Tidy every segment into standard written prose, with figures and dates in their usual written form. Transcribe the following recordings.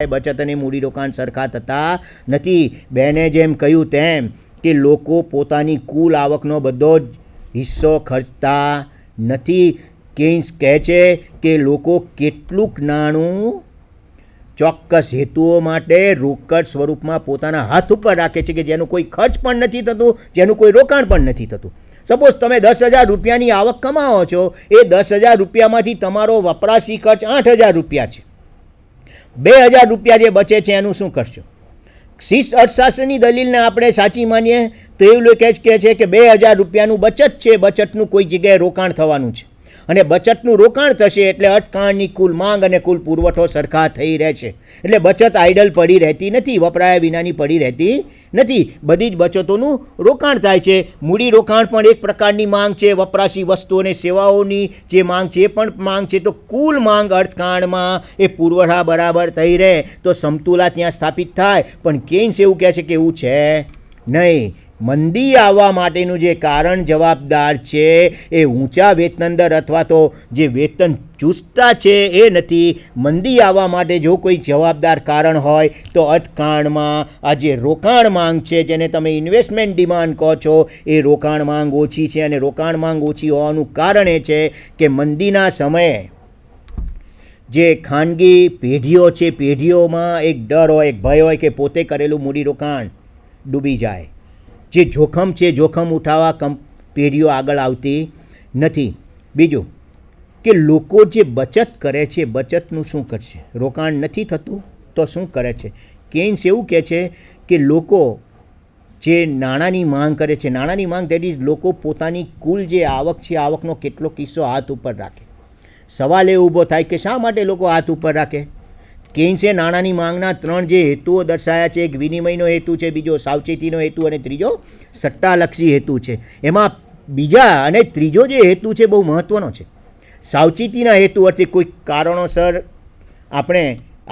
બચત અને મૂડીરોકાણ સરખા થતા નથી. બેને જેમ કહ્યું તેમ કે લોકો પોતાની કુલ આવકનો બધો જ હિસ્સો ખર્ચતા નથી. કેન્સ કહે છે કે લોકો કેટલુંક નાણું ચોક્કસ હેતુઓ માટે રોકડ સ્વરૂપમાં પોતાના હાથ ઉપર રાખે છે કે જેનું કોઈ ખર્ચ પણ નથી થતું, જેનું કોઈ રોકાણ પણ નથી થતું. સપોઝ તમે 10,000 રૂપિયાની આવક કમાવો છો, એ 10,000 રૂપિયામાંથી તમારો વપરાશી ખર્ચ 8,000 રૂપિયા છે. 2,000 રૂપિયા જે બચે છે એનું શું કરશો? શિષ્ટ અર્થશાસ્ત્રની દલીલને આપણે સાચી માનીએ તો એવું લોકો કહે છે કે 2,000 રૂપિયાનું બચત છે, બચતનું કોઈ જગ્યાએ રોકાણ થવાનું છે અને બચતનું રોકાણ થશે એટલે અર્થકાંડની કુલ માંગ અને કુલ પુરવઠો સરખા થઈ રહેશે. એટલે બચત આઇડલ પડી રહેતી નથી, વપરાયા વિનાની પડી રહેતી નથી. બધી જ બચતોનું રોકાણ થાય છે. મૂડી રોકાણ પણ એક પ્રકારની માંગ છે. વપરાશી વસ્તુઓ અને સેવાઓની જે માંગ છે એ પણ માંગ છે. તો કુલ માંગ અર્થકાંડમાં એ પુરવઠા બરાબર થઈ રહે તો સમતુલા ત્યાં સ્થાપિત થાય. પણ કેન્સ એવું કહે છે કે એવું છે નહીં. મંદી આવવા માટેનું જે કારણ જવાબદાર છે એ ઊંચા વેતન દર અથવા તો જે વેતન ચુસ્તતા છે એ નથી. મંદી આવવા માટે જો કોઈ જવાબદાર કારણ હોય તો અર્થકાંડમાં આ જે રોકાણ માંગ છે, જેને તમે ઇન્વેસ્ટમેન્ટ ડિમાન્ડ કહો છો, એ રોકાણ માંગ ઓછી છે. અને રોકાણ માંગ ઓછી હોવાનું કારણ એ છે કે મંદીના સમયે જે ખાનગી પેઢીઓ છે, પેઢીઓમાં એક ડર હોય, એક ભય હોય કે પોતે કરેલું મૂડીરોકાણ ડૂબી જાય. જે જોખમ છે, જોખમ ઉઠાવવા પેઢીઓ આગળ આવતી નથી. બીજું કે લોકો જે બચત કરે છે, બચતનું શું કરશે? રોકાણ નથી થતું તો શું કરે છે? કેન્સ એવું કહે છે કે લોકો જે નાણાંની માંગ કરે છે, નાણાંની માંગ દેટ ઇઝ લોકો પોતાની કુલ જે આવક છે, આવકનો કેટલો કિસ્સો હાથ ઉપર રાખે. સવાલ એ ઊભો થાય કે શા માટે લોકો હાથ ઉપર રાખે? કેન્સે નાણાંની માંગના 3 જે હેતુઓ દર્શાવ્યા છે. એક વિનિમયનો હેતુ છે, બીજો સાવચેતીનો હેતુ અને ત્રીજો સટ્ટાલક્ષી હેતુ છે. એમાં બીજા અને ત્રીજો જે હેતુ છે બહુ મહત્ત્વનો છે. સાવચેતીના હેતુ અર્થે કોઈ કારણોસર આપણે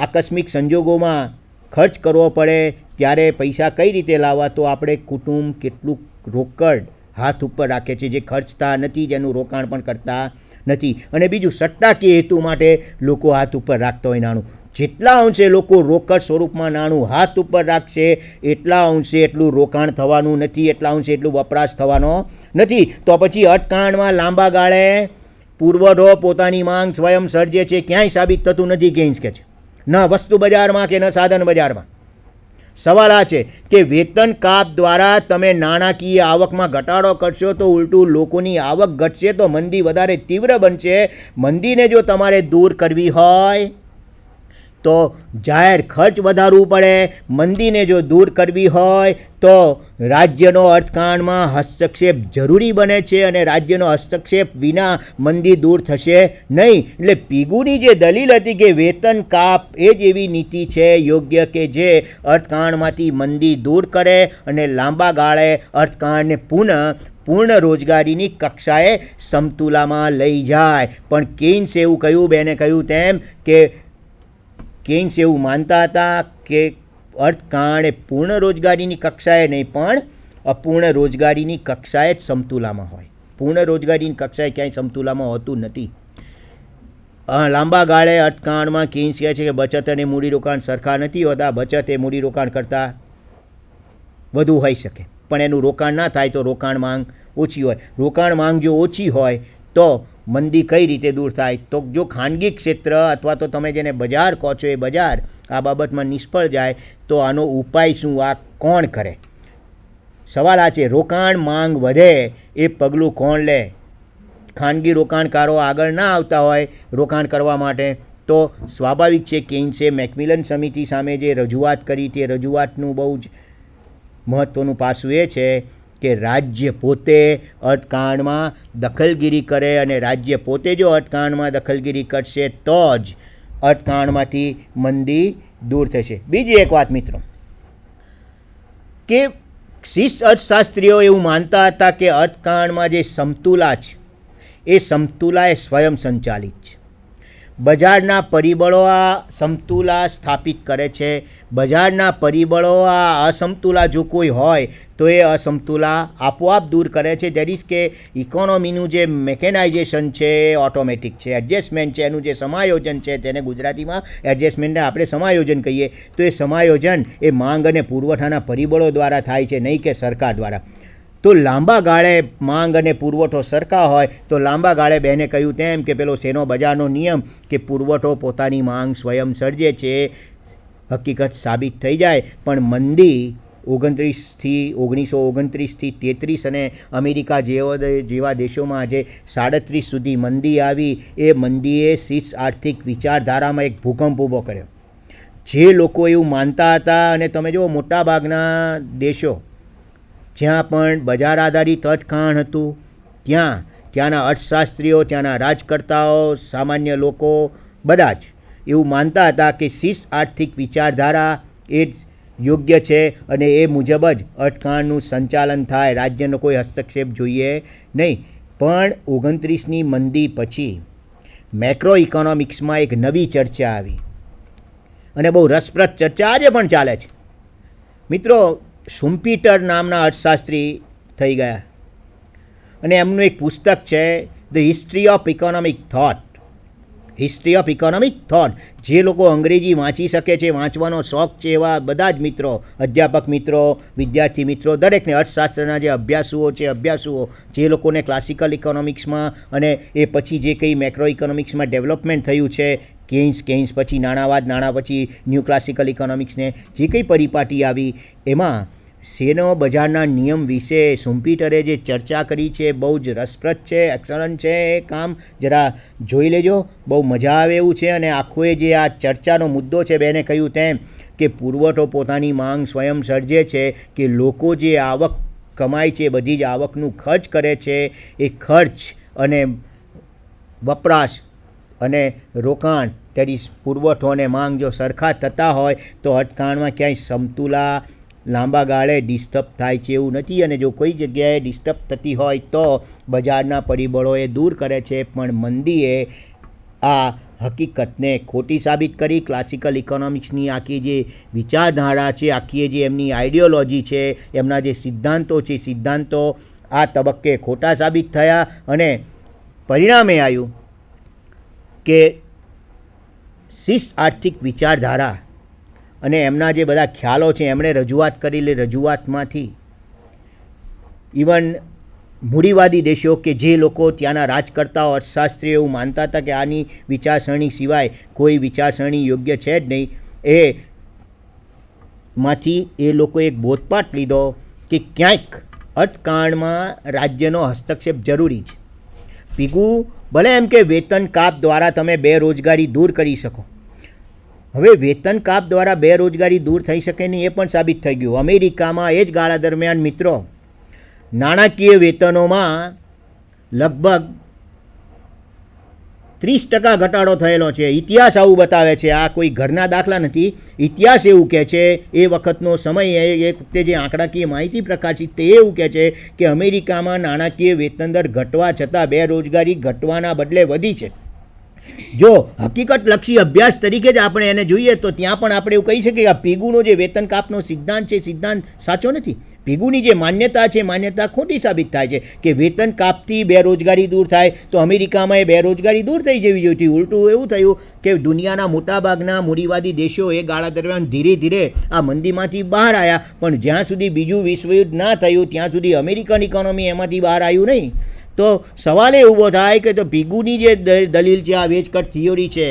આકસ્મિક સંજોગોમાં ખર્ચ કરવો પડે ત્યારે પૈસા કઈ રીતે લાવવા, તો આપણે કુટુંબ કેટલું રોકડ હાથ ઉપર રાખે છે, જે ખર્ચતા નથી, જેનું રોકાણ પણ કરતા નથી. અને બીજું સટ્ટાકીય હેતુ માટે લોકો હાથ ઉપર રાખતા હોય નાણું. જેટલા અંશે લોકો રોકડ સ્વરૂપમાં નાણું હાથ ઉપર રાખશે એટલા અંશે એટલું રોકાણ થવાનું નથી, એટલા અંશે એટલું વપરાશ થવાનો નથી. તો પછી અર્થકાંડમાં લાંબા ગાળે પુરવઠો પોતાની માંગ સ્વયં સર્જે છે ક્યાંય સાબિત થતું નથી. કેન્સ કહે છે ન વસ્તુ બજારમાં કે ન સાધન બજારમાં. સવાલ આ છે કે વેતન કાપ દ્વારા તમે નાણાકીય આવકમાં ઘટાડો કરશો તો ઉલટું લોકોની આવક ઘટશે, તો મંદી વધારે તીવ્ર બનશે. મંદીને જો તમારે દૂર કરવી હોય તો જાહેર ખર્ચ વધારવું પડે. મંદીને જો દૂર કરવી હોય તો રાજ્યનો અર્થકાંડમાં હસ્તક્ષેપ જરૂરી બને છે અને રાજ્યનો હસ્તક્ષેપ વિના મંદી દૂર થશે નહીં. એટલે પીગુની જે દલીલ હતી કે વેતન કાપ એ જ એવી નીતિ છે યોગ્ય કે જે અર્થકાંડમાંથી મંદી દૂર કરે અને લાંબા ગાળે અર્થકાંડને પૂર્ણ રોજગારીની કક્ષાએ સમતુલામાં લઈ જાય. પણ કેન્સ એવું કહ્યું, બેને કહ્યું તેમ કે કેન્સ એવું માનતા હતા કે અર્થકાંડ પૂર્ણ રોજગારીની કક્ષાએ નહીં પણ અપૂર્ણ રોજગારીની કક્ષાએ જ સમતુલામાં હોય. પૂર્ણ રોજગારીની કક્ષાએ ક્યાંય સમતુલામાં હોતું નથી. લાંબા ગાળે અર્થકાંડમાં કેન્સ કહે છે કે બચત અને મૂડીરોકાણ સરખા નથી હોતા. બચત એ મૂડીરોકાણ કરતાં વધુ હોઈ શકે, પણ એનું રોકાણ ના થાય તો રોકાણ માંગ ઓછી હોય. રોકાણ માંગ જો ઓછી હોય તો મંદી કઈ રીતે દૂર થાય? તો જો ખાનગી ક્ષેત્ર અથવા તો તમે જેને બજાર કહો છો એ બજાર આ બાબતમાં નિષ્ફળ જાય તો આનો ઉપાય શું? આ કોણ કરે? સવાલ આ છે. રોકાણ માંગ વધે એ પગલું કોણ લે? ખાનગી રોકાણકારો આગળ ના આવતા હોય રોકાણ કરવા માટે તો સ્વાભાવિક છે કેન્સે મેકમિલન સમિતિ સામે જે રજૂઆત કરી તે રજૂઆતનું બહુ જ મહત્ત્વનું પાસું એ છે કે રાજ્ય પોતે અર્થકાંડમાં દખલગીરી કરે અને રાજ્ય પોતે જો અર્થકાંડમાં દખલગીરી કરશે તો જ અર્થકાંડમાંથી મંદી દૂર થશે. બીજી એક વાત મિત્રો કે શિષ્ટ અર્થશાસ્ત્રીઓ એવું માનતા હતા કે અર્થકાંડમાં જે સમતુલા છે એ સમતુલા એ સ્વયં સંચાલિત છે. બજારના પરિબળો આ સમતુલા સ્થાપિત કરે છે. બજારના પરિબળો આ અસમતુલા જો કોઈ હોય તો એ અસમતુલા આપોઆપ દૂર કરે છે. દેટ ઇઝ કે ઇકોનોમીનું જે મેકેનાઇઝેશન છે એ ઓટોમેટિક છે, એડજસ્ટમેન્ટ છે, એનું જે સમાયોજન છે તેને ગુજરાતીમાં એડજસ્ટમેન્ટને આપણે સમાયોજન કહીએ. તો એ સમાયોજન એ માંગ અને પુરવઠાના પરિબળો દ્વારા થાય છે, નહીં કે સરકાર દ્વારા. તો લાંબા ગાળે માંગ અને પુરવઠો સરખા હોય તો લાંબા ગાળે બહેને કહ્યું તેમ કે પેલો શેનો બજારનો નિયમ કે પુરવઠો પોતાની માંગ સ્વયં સર્જે છે હકીકત સાબિત થઈ જાય. પણ મંદી 1929થી 33 અને અમેરિકા જેવા દેશોમાં આજે 37 સુધી મંદી આવી. એ મંદીએ શીર્ષ આર્થિક વિચારધારામાં એક ભૂકંપ ઊભો કર્યો. જે લોકો એવું માનતા હતા, અને તમે જુઓ મોટાભાગના દેશો જ્યાં પણ બજાર આધારિત અર્થકારણ હતું ત્યાંના અર્થશાસ્ત્રીઓ, ત્યાંના રાજકર્તાઓ, સામાન્ય લોકો બધા જ એવું માનતા હતા કે શીર્ષ આર્થિક વિચારધારા એ જ યોગ્ય છે અને એ મુજબ જ અર્થકારણનું સંચાલન થાય, રાજ્યનો કોઈ હસ્તક્ષેપ જોઈએ નહીં. પણ 29ની મંદી પછી મેક્રો ઇકોનોમિક્સમાં એક નવી ચર્ચા આવી અને બહુ રસપ્રદ ચર્ચા આજે પણ ચાલે છે. મિત્રો, શુમ્પીટર નામના અર્થશાસ્ત્રી થઈ ગયા અને એમનું એક પુસ્તક છે the history of economic thought. History of economic thought. જે લોકો અંગ્રેજી વાંચી શકે છે, વાંચવાનો શોખ છે, એવા બધા જ મિત્રો, અધ્યાપક મિત્રો, વિદ્યાર્થી મિત્રો, દરેકને અર્થશાસ્ત્રના જે અભ્યાસુઓ છે, જે લોકોને ક્લાસિકલ ઇકોનોમિક્સમાં અને એ પછી જે કંઈ મેક્રો ઇકોનોમિક્સમાં ડેવલપમેન્ટ થયું છે, કેન્સ પછી નાણાં પછી ન્યૂ ક્લાસિકલ ઇકોનોમિક્સને જે કંઈ પરિપાટી આવી, એમાં શેનો બજારના નિયમ વિશે શુમ્પીટરે જે ચર્ચા કરી છે બહુ જ રસપ્રદ છે, એક્સલન્ટ છે. એ કામ જરા જોઈ લેજો, બહુ મજા આવે એવું છે. અને આખો એ જે આ ચર્ચાનો મુદ્દો છે, બેને કહ્યું તેમ કે પુરવઠો પોતાની માંગ સ્વયં સર્જે છે, કે લોકો જે આવક કમાય છે, બધી જ આવકનું ખર્ચ કરે છે, એ ખર્ચ અને વપરાશ અને રોકાણ, તેની પુરવઠો અને માંગ જો સરખા થતા હોય તો અર્થકારણમાં ક્યાંય સમતુલા લાંબા ગાળે ડિસ્ટર્બ થાય છે એવું નથી. અને જો કોઈ જગ્યાએ ડિસ્ટર્બ થતી હોય તો બજારના પરિબળો એ દૂર કરે છે. પણ મંદીએ આ હકીકતને ખોટી સાબિત કરી. ક્લાસિકલ ઇકોનોમિક્સની આખી જે વિચારધારા છે, આખી જે એમની આઈડિયોલોજી છે, એમના જે સિદ્ધાંતો છે, સિદ્ધાંતો આ તબક્કે ખોટા સાબિત થયા અને પરિણામે આવ્યું કે શીર્ષ આર્થિક વિચારધારા અને એમના જે બધા ખ્યાલો છે એમણે રજૂઆત કરેલી રજૂઆતમાંથી ઇવન મૂડીવાદી દેશો કે જે લોકો ત્યાંના રાજકર્તાઓ, અર્થશાસ્ત્રીઓ એવું માનતા હતા કે આની વિચારસરણી સિવાય કોઈ વિચારસરણી યોગ્ય છે જ નહીં, માંથી એ લોકોએ એક બોધપાઠ લીધો કે ક્યાંક અર્થકારણમાં રાજ્યનો હસ્તક્ષેપ જરૂરી છે. પીગું ભલે એમ કે વેતન કાપ દ્વારા તમે બેરોજગારી દૂર કરી શકો. હવે વેતન કાપ દ્વારા બેરોજગારી દૂર થઈ શકે નહીં એ પણ સાબિત થઈ ગયું. અમેરિકામાં એ જ ગાળા દરમિયાન મિત્રો નાણાકીય વેતનોમાં લગભગ 30% ઘટાડો થયેલો છે. ઇતિહાસ આવું બતાવે છે, આ કોઈ ઘરના દાખલા નથી. ઇતિહાસ એવું કહે છે, એ વખતનો સમય એ વખતે જે આંકડાકીય માહિતી પ્રકાશિત થઈ એવું કહે છે કે અમેરિકામાં નાણાકીય વેતન દર ઘટવા છતાં બેરોજગારી ઘટવાના બદલે વધી છે. જો હકીકતલક્ષી અભ્યાસ તરીકે જ આપણે એને જોઈએ તો ત્યાં પણ આપણે એવું કહી શકીએ કે આ પીગુનો જે વેતન કાપનો સિદ્ધાંત છે, સિદ્ધાંત સાચો નથી. પીગુની જે માન્યતા છે, માન્યતા ખોટી સાબિત થાય છે કે વેતન કાપથી બેરોજગારી દૂર થાય તો અમેરિકામાં એ બેરોજગારી દૂર થઈ જવી જોઈએ. ઉલટું એવું થયું કે દુનિયાના મોટાભાગના મૂડીવાદી દેશો એ ગાળા દરમિયાન ધીરે ધીરે આ મંદીમાંથી બહાર આવ્યા. પણ જ્યાં સુધી બીજું વિશ્વયુદ્ધ ના થયું ત્યાં સુધી અમેરિકન ઇકોનોમી એમાંથી બહાર આવ્યું નહીં. તો સવાલ એ ઊભો થાય કે તો પીગુની જે દલીલ છે, આ વેજ કટ થિયોરી છે,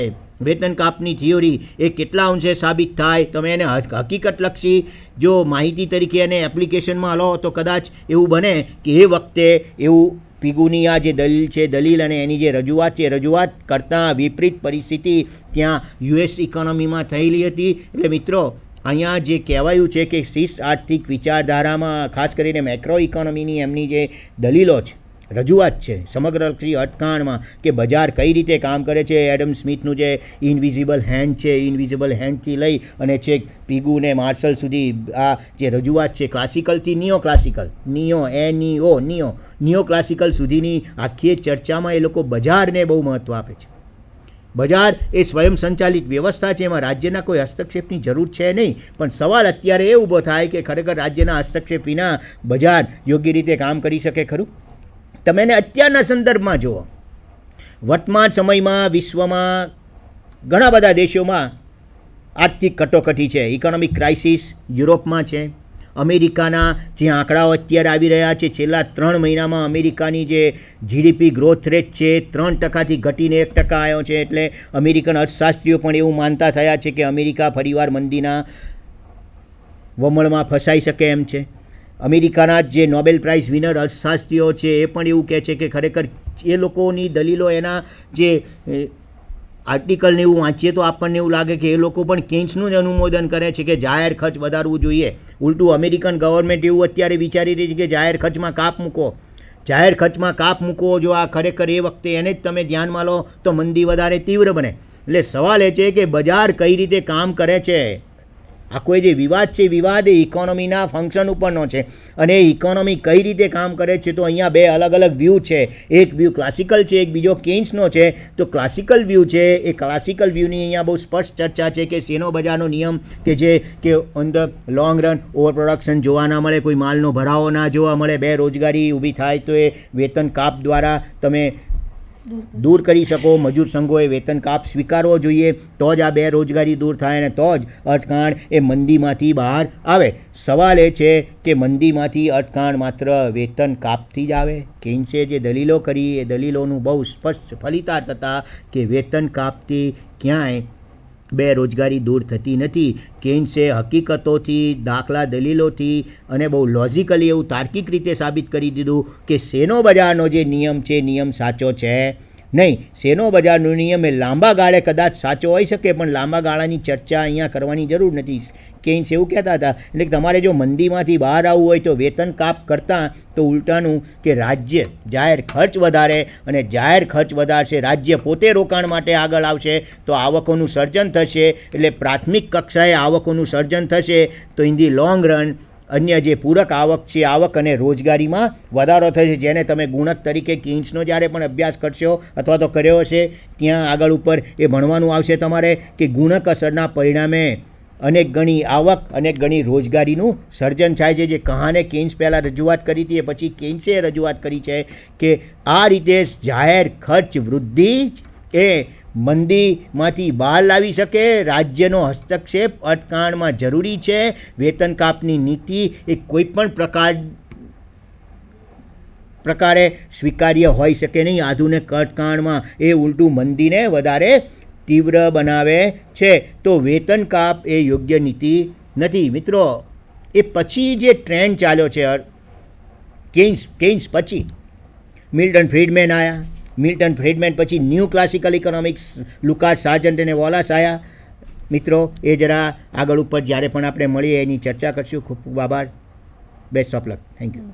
વેતન કાપની થિયોરી, એ કેટલા અંશે સાબિત થાય? તમે એને હકીકતલક્ષી જો માહિતી તરીકે એને એપ્લિકેશનમાં લો તો કદાચ એવું બને કે એ વખતે એવું પીગુની આ જે દલીલ છે, દલીલ અને એની જે રજૂઆત છે, રજૂઆત કરતાં વિપરીત પરિસ્થિતિ ત્યાં યુએસ ઇકોનોમીમાં થયેલી હતી. એટલે મિત્રો, અહીંયા જે કહેવાયું છે કે શીર્ષ આર્થિક વિચારધારામાં ખાસ કરીને મેક્રો ઇકોનોમીની એમની જે દલીલો છે, રજૂઆત છે સમગ્રલક્ષી અર્થકારણમાં કે બજાર કઈ રીતે કામ કરે છે, એડમ સ્મિથનું જે ઇનવિઝિબલ હેન્ડ છે, ઇનવિઝિબલ હેન્ડથી લઈ અને છેક પીગુ ને માર્શલ સુધી આ જે રજૂઆત છે, ક્લાસિકલથી નિયો ક્લાસિકલ, નિયો ક્લાસિકલ સુધીની આખી ચર્ચામાં એ લોકો બજારને બહુ મહત્ત્વ આપે છે. બજાર એ સ્વયં સંચાલિત વ્યવસ્થા છે, એમાં રાજ્યના કોઈ હસ્તક્ષેપની જરૂર છે નહીં. પણ સવાલ અત્યારે એ ઊભો થાય કે ખરેખર રાજ્યના હસ્તક્ષેપ વિના બજાર યોગ્ય રીતે કામ કરી શકે ખરું? તમે એને અત્યારના સંદર્ભમાં જુઓ. વર્તમાન સમયમાં વિશ્વમાં ઘણા બધા દેશોમાં આર્થિક કટોકટી છે, ઇકોનોમિક ક્રાઇસિસ યુરોપમાં છે, અમેરિકાના જે આંકડાઓ અત્યારે આવી રહ્યા છે, છેલ્લા 3 મહિનામાં અમેરિકાની જે જીડીપી ગ્રોથ રેટ છે 3%થી ઘટીને 1% આવ્યો છે. એટલે અમેરિકન અર્થશાસ્ત્રીઓ પણ એવું માનતા થયા છે કે અમેરિકા ફરીવાર મંદીના વમળમાં ફસાઈ શકે એમ છે. અમેરિકાના જે નોબેલ પ્રાઇઝ વિનર અર્થશાસ્ત્રીઓ છે એ પણ એવું કહે છે કે ખરેખર એ લોકોની દલીલો, એના જે આર્ટિકલને એવું વાંચીએ તો આપણને એવું લાગે કે એ લોકો પણ કેન્સનું જ અનુમોદન કરે છે કે જાહેર ખર્ચ વધારવું જોઈએ. ઉલટું અમેરિકન ગવર્મેન્ટ એવું અત્યારે વિચારી રહી છે કે જાહેર ખર્ચમાં કાપ મૂકો, જાહેર ખર્ચમાં કાપ મૂકો. જો આ ખરેખર એ વખતે એને જ તમે ધ્યાનમાં લો તો મંદી વધારે તીવ્ર બને. એટલે સવાલ એ છે કે બજાર કઈ રીતે કામ કરે છે. આખો જે વિવાદ છે, વિવાદ એ ઇકોનોમીના ફંક્શન ઉપરનો છે અને ઇકોનોમી કઈ રીતે કામ કરે છે. તો અહીંયા બે અલગ અલગ વ્યૂ છે. એક વ્યૂ ક્લાસિકલ છે, એક બીજો કેન્સનો છે. તો ક્લાસિકલ વ્યૂ છે, એ ક્લાસિકલ વ્યૂની અહીંયા બહુ સ્પષ્ટ ચર્ચા છે કે શેનો બજારનો નિયમ કે જે કે on the long run over production જોવા ના મળે, કોઈ માલનો ભરાવો ના જોવા મળે, બેરોજગારી ઊભી થાય તો એ વેતન કાપ દ્વારા તમે દૂર કરી શકો. મજૂર સંઘોએ વેતન કાપ સ્વીકારવો જોઈએ, તો જ આ બેરોજગારી દૂર થાય અને તો જ અર્થકાંડ એ મંદીમાંથી બહાર આવે. સવાલ એ છે કે મંદીમાંથી અર્થકાંડ માત્ર વેતન કાપથી જ આવે? કેન્સે જે દલીલો કરી એ દલીલોનું બહુ સ્પષ્ટ ફલિતાર્થ હતા કે વેતન કાપથી ક્યાંય બેરોજગારી દૂર થતી નથી. કેન્સે હકીકતોથી, દાખલા, દલીલોથી અને બહુ લોજિકલી એવું તાર્કિક રીતે સાબિત કરી દીધું કે શેનો બજારનો જે નિયમ છે નિયમ સાચો છે નહીં. શેનો બજારનો નિયમ એ લાંબા ગાળે કદાચ સાચો હોઈ શકે, પણ લાંબા ગાળાની ચર્ચા અહીંયા કરવાની જરૂર નથી. કેન્સ એવું કહેતા હતા. એટલે તમારે જો મંદીમાંથી બહાર આવવું હોય તો વેતન કાપ કરતાં તો ઉલટાનું કે રાજ્ય જાહેર ખર્ચ વધારે, અને જાહેર ખર્ચ વધારશે, રાજ્ય પોતે રોકાણ માટે આગળ આવશે તો આવકોનું સર્જન થશે. એટલે પ્રાથમિક કક્ષાએ આવકોનું સર્જન થશે તો ઇન ધી લોંગ રન અન્ય જે પૂરક આવક છે, આવક અને રોજગારીમાં વધારો થશે. જેને તમે ગુણક તરીકે કેન્સનો જ્યારે પણ અભ્યાસ કરશો અથવા તો કર્યો હશે ત્યાં આગળ ઉપર એ ભણવાનું આવશે તમારે કે ગુણક અસરના પરિણામે અનેક ગણી આવક, અનેક ગણી રોજગારીનું સર્જન થાય છે. જે કહાને કેન્સ પહેલાં રજૂઆત કરી હતી એ પછી કેન્સે રજૂઆત કરી છે કે આ રીતે જાહેર ખર્ચ વૃદ્ધિ એ મંદીમાંથી બહાર લાવી શકે. રાજ્યનો હસ્તક્ષેપ અર્થકાંડમાં જરૂરી છે. વેતન કાપની નીતિ એ કોઈપણ પ્રકારે સ્વીકાર્ય હોઈ શકે નહીં આધુનિક અર્થકાંડમાં. એ ઉલટું મંદીને વધારે તીવ્ર બનાવે છે. તો વેતન કાપ એ યોગ્ય નીતિ નથી. મિત્રો, એ પછી જે ટ્રેન્ડ ચાલ્યો છે કેન્સ પછી મિલ્ટન ફ્રીડમેન આવ્યા. મિલ્ટન ફ્રીડમેન પછી new classical economics Lucas sergeant અને વોલાસ આવ્યા. મિત્રો, એ જરા આગળ ઉપર જ્યારે પણ આપણે મળીએ એની ચર્ચા કરશું. ખૂબ ખૂબ આભાર. Best of luck. Thank you.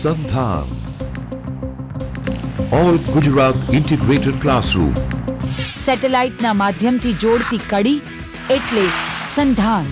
Sandhan All Gujarat Integrated Classroom સેટેલાઇટના માધ્યમથી જોડતી કડી એટલે સંધાન.